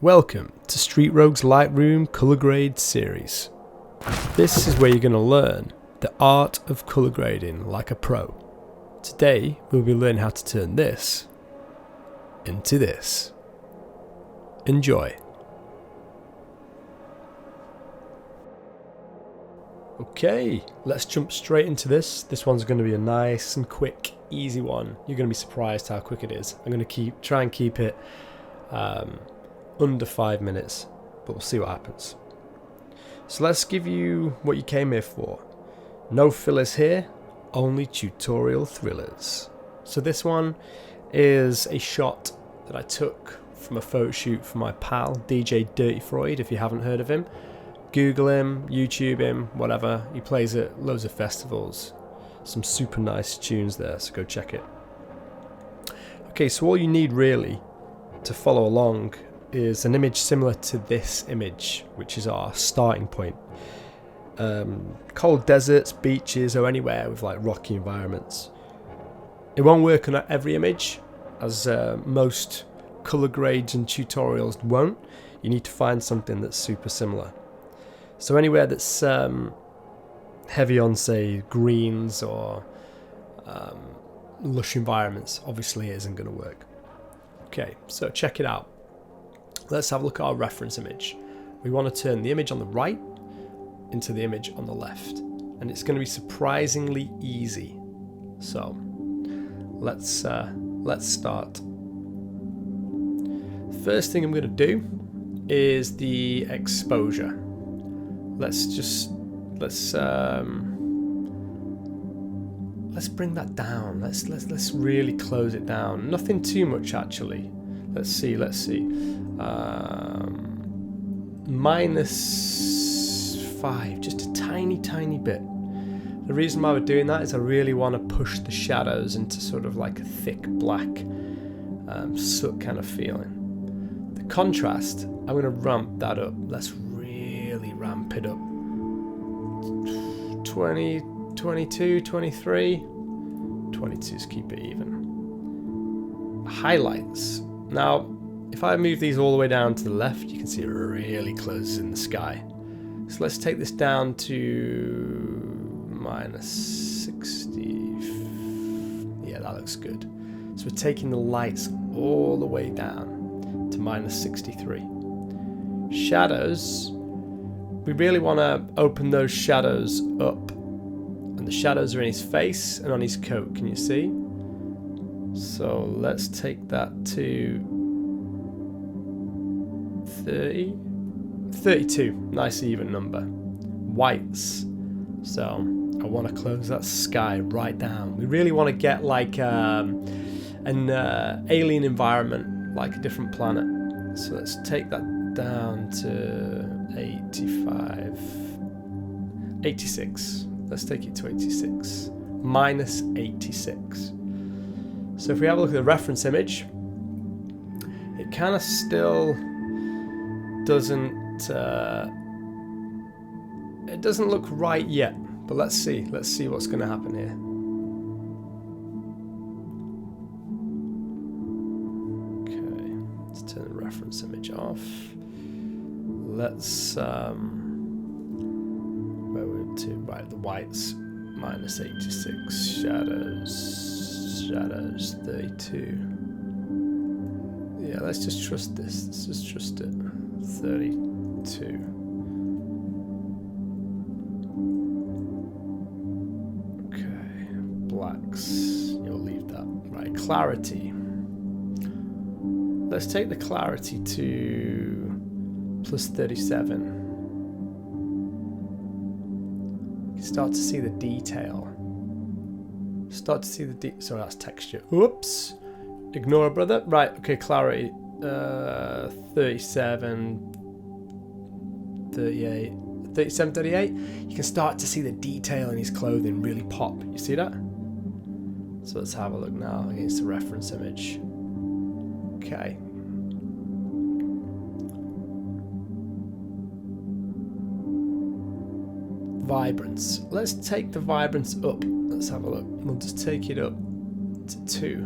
Welcome to Streetrogue's Lightroom Colour Grade series. This is where you're going to learn the art of colour grading like a pro. Today we'll be learning how to turn this into this. Enjoy. Okay, let's jump straight into this. This one's going to be a nice and quick, easy one. You're going to be surprised how quick it is. I'm going to try and keep it under 5 minutes, but we'll see what happens. So let's give you what you came here for. No fillers here, only tutorial thrillers. So this one is a shot that I took from a photo shoot for my pal DJ Dirty Freud. If you haven't heard of him, Google him, YouTube him, whatever. He plays at loads of festivals. Some super nice tunes there, so go check it. Okay, so all you need really to follow along is an image similar to this image, which is our starting point. Cold deserts, beaches, or anywhere with like rocky environments. It won't work on every image, as most color grades and tutorials won't. You need to find something that's super similar. So anywhere that's heavy on, say, greens or lush environments, obviously it isn't going to work. Okay, so check it out. Let's have a look at our reference image. We want to turn the image on the right into the image on the left, and it's going to be surprisingly easy. So let's start. First thing I'm going to do is the exposure. Let's bring that down. Let's really close it down. Nothing too much actually. Let's see. -5, just a tiny bit. The reason why we're doing that is I really want to push the shadows into sort of like a thick black soot kind of feeling. The contrast, I'm going to ramp that up. Let's really ramp it up. 20, 22, 23. 22's keep it even. Highlights. Now, if I move these all the way down to the left, you can see it really closes in the sky. So let's take this down to -60. Yeah, that looks good. So we're taking the lights all the way down to -63. Shadows. We really want to open those shadows up. And the shadows are in his face and on his coat, can you see? So let's take that to 30, 32, nice even number. Whites, so I want to close that sky right down. We really want to get like an alien environment, like a different planet. So let's take that down to 85, 86. Let's take it to 86, -86. So if we have a look at the reference image, it kind of still doesn't it doesn't look right yet, but let's see what's going to happen here. Okay, let's turn the reference image off. Let's where we're to, right, the whites, -86, shadows 32. Yeah, let's just trust this. Let's just trust it. 32. Okay, blacks. You'll leave that. Right, clarity. Let's take the clarity to +37. You can start to see the detail. Sorry, that's texture. Oops. Ignore, brother. Right, okay, clarity. 37, 38. 37, 38. You can start to see the detail in his clothing really pop. You see that? So let's have a look now against the reference image. Okay. Vibrance. Let's take the vibrance up. Let's have a look. We'll just take it up to 2.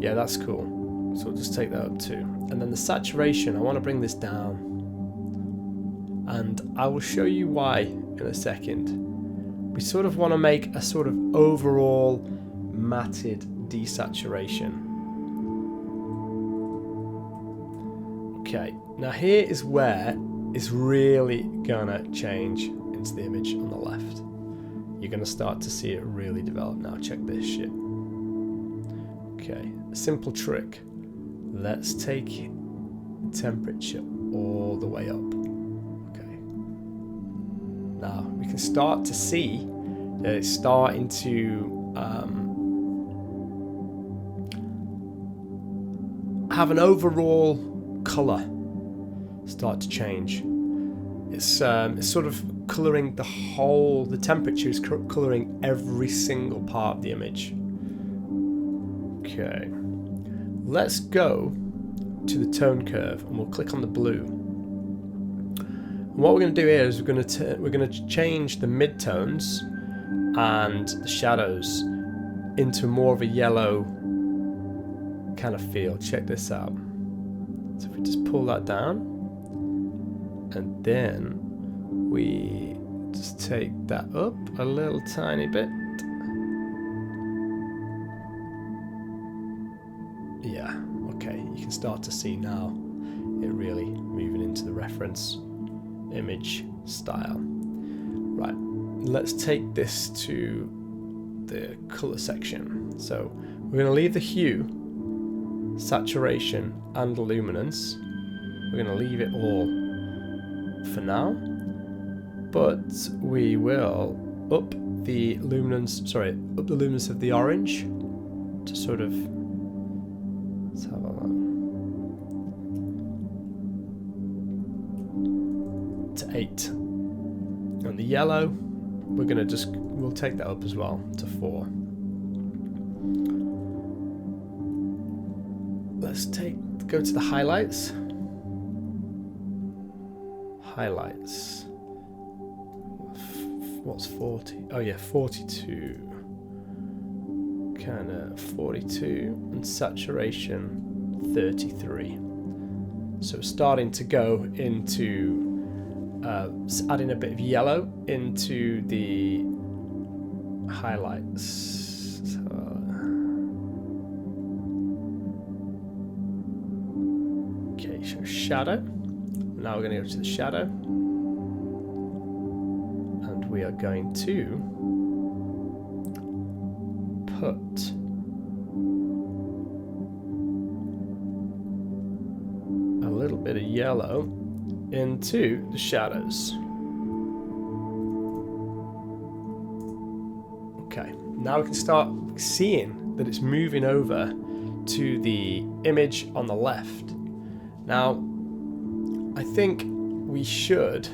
Yeah, that's cool. So we'll just take that up too. And then the saturation, I want to bring this down. And I will show you why in a second. We sort of want to make a sort of overall matted desaturation. Okay, now here is where it's really gonna change into the image on the left. You're gonna start to see it really develop now. Check this shit. Okay, a simple trick. Let's take temperature all the way up. Okay. Now we can start to see that it's starting to have an overall colour start to change. It's sort of colouring the whole, the temperature is colouring every single part of the image. Okay, let's go to the tone curve and we'll click on the blue. And what we're going to do here is we're going to change the midtones and the shadows into more of a yellow kind of feel. Check this out. So if we just pull that down, and then we just take that up a little tiny bit. Yeah, okay, you can start to see now it really moving into the reference image style. Right, let's take this to the color section. So we're going to leave the hue, saturation and luminance. We're going to leave it all for now, but we will up the luminance of the orange to sort of, let's have a look, to 8. And the yellow, we'll take that up as well to 4. Let's go to the highlights. Highlights. What's 40? Oh yeah, 42. Kind of 42, and saturation 33. So we're starting to go into adding a bit of yellow into the highlights. Okay, so shadow. Now we're going to go to the shadow, and we are going to put a little bit of yellow into the shadows. Okay, now we can start seeing that it's moving over to the image on the left. Now, I think we should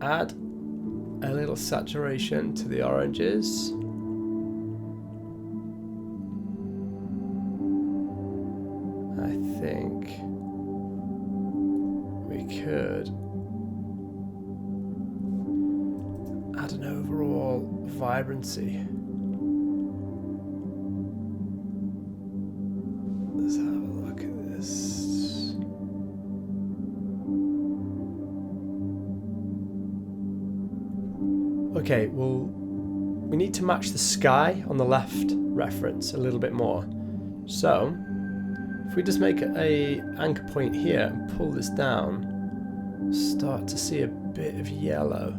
add a little saturation to the oranges. I think we could add an overall vibrancy. Let's have a look at this. Okay, well, we need to match the sky on the left reference a little bit more. So, if we just make a anchor point here and pull this down, start to see a bit of yellow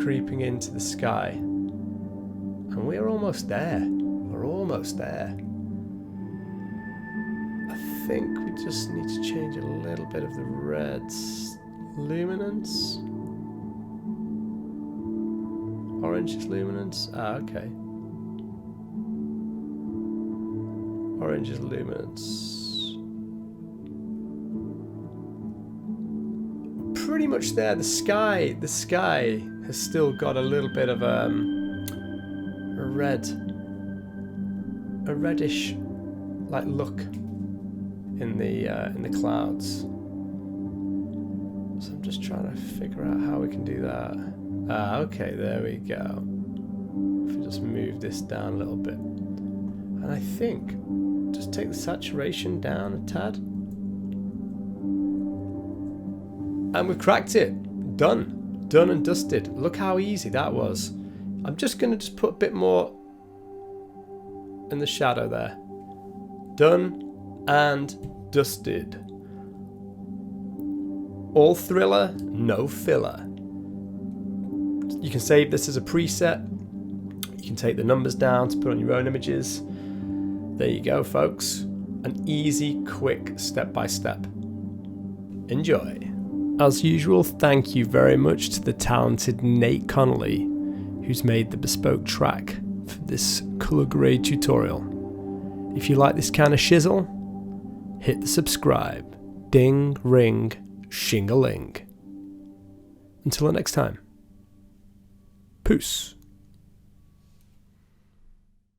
creeping into the sky. And we're almost there. We're almost there. I think we just need to change a little bit of the red's luminance. Orange is luminance. Ah, okay. Orange is luminance. Pretty much there. The sky has still got a little bit of a reddish like look in the clouds. So I'm just trying to figure out how we can do that. Ah, okay, there we go. If we just move this down a little bit. And I think just take the saturation down a tad. And we've cracked it. Done. Done and dusted. Look how easy that was. I'm just going to just put a bit more in the shadow there. Done and dusted. All thriller, no filler. You can save this as a preset. You can take the numbers down to put on your own images. There you go, folks. An easy, quick, step-by-step. Enjoy. As usual, thank you very much to the talented Nate Connolly, who's made the bespoke track for this colour grade tutorial. If you like this kind of shizzle, hit the subscribe. Ding, ring, shing-a-ling. Until the next time. Peace.